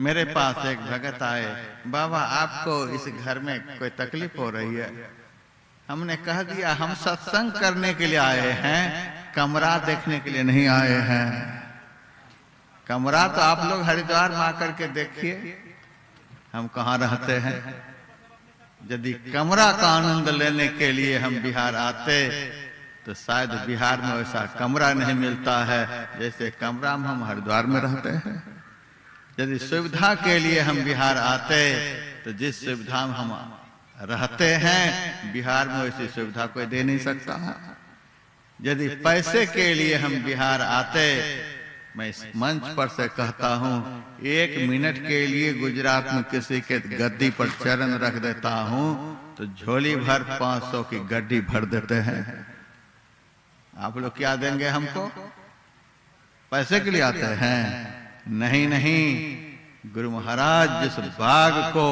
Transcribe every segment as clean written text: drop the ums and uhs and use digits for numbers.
मेरे पास एक भगत आए, बाबा आपको इस घर में कोई तकलीफ हो रही है। हमने कह दिया हम सत्संग करने के लिए आए हैं, कमरा देखने के लिए नहीं आए हैं। कमरा तो आप लोग हरिद्वार में आकर के देखिए हम कहाँ रहते हैं। यदि कमरा का आनंद लेने के लिए हम बिहार आते तो शायद बिहार में वैसा कमरा नहीं मिलता है जैसे कमरा में हम हरिद्वार में रहते हैं। यदि सुविधा के लिए हम बिहार आते तो जिस सुविधा में हम रहते हैं बिहार में वैसी सुविधा कोई दे नहीं सकता है। यदि पैसे के लिए हम बिहार आते, मैं इस मंच पर से कहता हूं, 1 मिनट के लिए गुजरात में किसी के गद्दी पर चरण रख देता हूं तो झोली भर 500 की गड्डी भर देते हैं। आप लोग क्या देंगे हमको? पैसे के लिए आते हैं? नहीं नहीं, गुरु महाराज जिस बाग को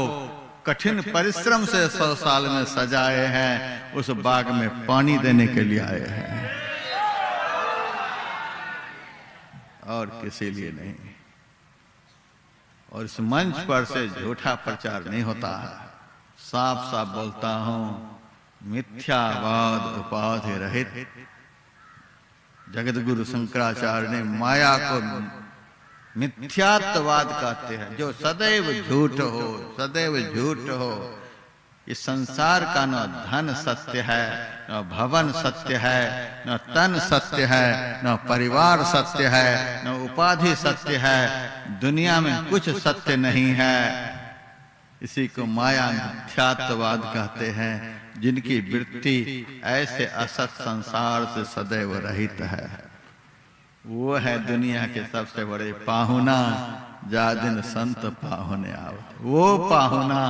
कठिन परिश्रम से 100 साल में सजाए हैं उस बाग में पानी देने के लिए आए हैं और किसी लिए नहीं। और इस मंच पर से झूठा प्रचार नहीं होता है। साफ साफ बोलता हूं, मिथ्यावाद उपाधि रहित जगत गुरु शंकराचार्य ने माया को मिथ्यात्ववाद कहते हैं, जो सदैव झूठ हो, सदैव झूठ हो। इस संसार का न धन सत्य है, न भवन सत्य है, न तन सत्य है, न परिवार सत्य है, न उपाधि सत्य है। दुनिया में कुछ सत्य नहीं है। इसी को माया मिथ्यात्ववाद कहते हैं, जिनकी वृत्ति ऐसे असत संसार से सदैव रहित है। वो है दुनिया के सबसे बड़े पाहुना, जा दिन संत पाहुने आवत। वो पाहुना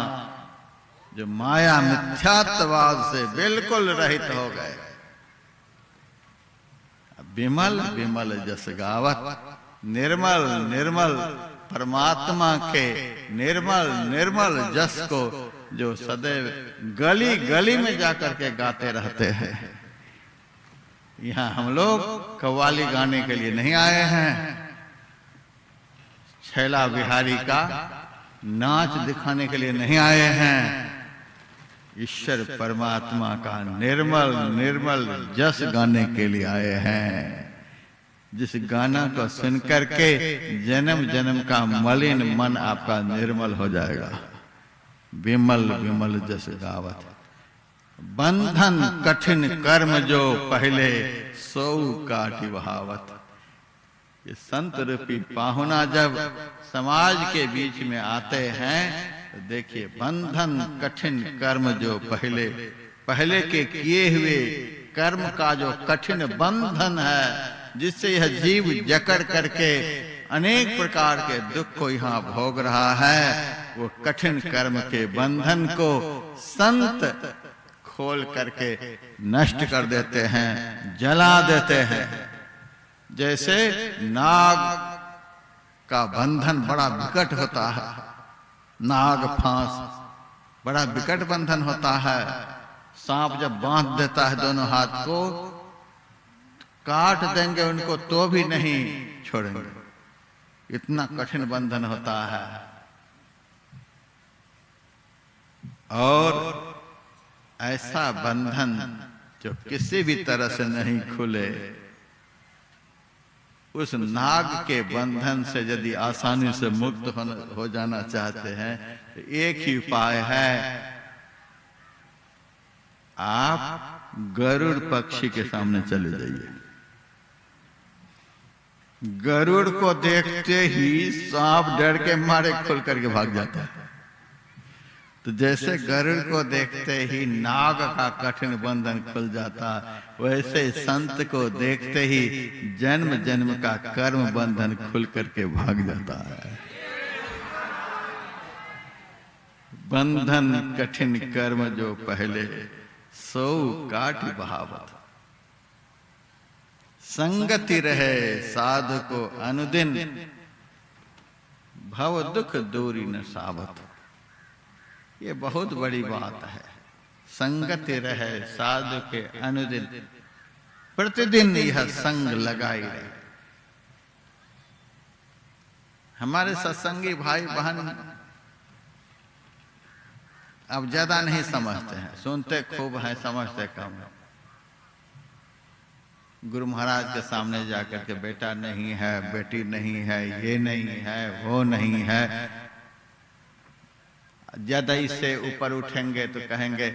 जो माया मिथ्यात्ववाद से बिल्कुल रहित हो गए। विमल विमल जस गावत, निर्मल निर्मल परमात्मा के निर्मल निर्मल जस को जो सदैव गली गली में जाकर के गाते रहते हैं। यहाँ हम लोग कव्वाली गाने के लिए नहीं आए हैं, छैला बिहारी का नाच दिखाने के लिए नहीं आए हैं। ईश्वर परमात्मा का निर्मल निर्मल जस गाने के लिए आए हैं, जिस गाना को सुनकर के जन्म जन्म का मलिन मन आपका निर्मल हो जाएगा। विमल विमल जस गावत, बंधन कठिन कर्म जो पहले सौ काटी बहावत। ये संत रूपी पाहुना जब समाज के बीच में आते हैं तो देखिए, बंधन कठिन कर्म जो पहले के किए हुए कर्म का जो कठिन बंधन है, जिससे यह जीव जकड़ करके अनेक प्रकार के दुख को यहाँ भोग रहा है, वो कठिन कर्म के बंधन को संत खोल करके नष्ट कर देते हैं, जला देते हैं। जैसे नाग का बंधन बड़ा विकट होता है, नाग फांस बड़ा विकट बंधन होता है। सांप जब बांध देता है दोनों हाथ को, काट देंगे उनको तो भी नहीं छोड़ेंगे, इतना कठिन बंधन होता है। और ऐसा बंधन जो किसी भी तरह से नहीं खुले, उस नाग के बंधन से यदि आसानी से मुक्त हो जाना चाहते हैं तो एक ही उपाय है, आप गरुड़ पक्षी के सामने चले जाइए। गरुड़ को देखते ही सांप डर के मारे खुल करके भाग जाता है। तो जैसे गरुड़ को देखते ही नाग का कठिन बंधन खुल जाता, वैसे संत को देखते ही जन्म जन्म का कर्म बंधन खुल करके भाग जाता है। बंधन कठिन कर्म जो पहले सौ काटी बहावत। संगति रहे साधु को अनुदिन, भव दुख दूरी न सावत। ये बहुत बड़ी बात है। संगति रहे साधु के अनुदिन, प्रतिदिन यह संग लगाई रहे। हमारे सत्संगी भाई बहन अब ज्यादा नहीं समझते हैं, सुनते खूब हैं, समझते कम है। गुरु महाराज के सामने जाकर के बेटा नहीं है, बेटी नहीं है, ये नहीं है, वो नहीं है, ज्यादा इससे ऊपर उठेंगे तो कहेंगे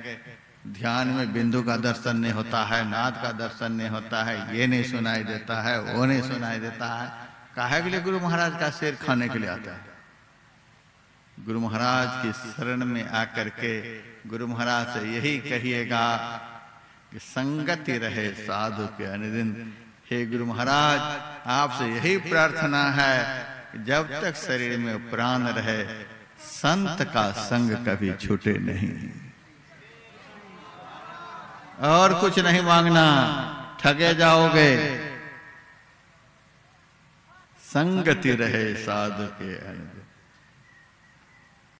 ध्यान में बिंदु का दर्शन नहीं होता है, नाद का दर्शन नहीं होता है, ये नहीं सुनाई देता है, वो नहीं सुनाई देता है। काहे के लिए गुरु महाराज का शेर खाने के लिए आता है? गुरु महाराज की शरण में आकर के गुरु महाराज से यही कहिएगा कि संगति रहे साधु के अनुदिन। हे गुरु महाराज, आपसे यही प्रार्थना है कि जब तक शरीर में प्राण रहे संत का संग कभी छूटे नहीं। और कुछ नहीं मांगना, ठगे जाओगे। संगति रहे साधु के अनुदिन।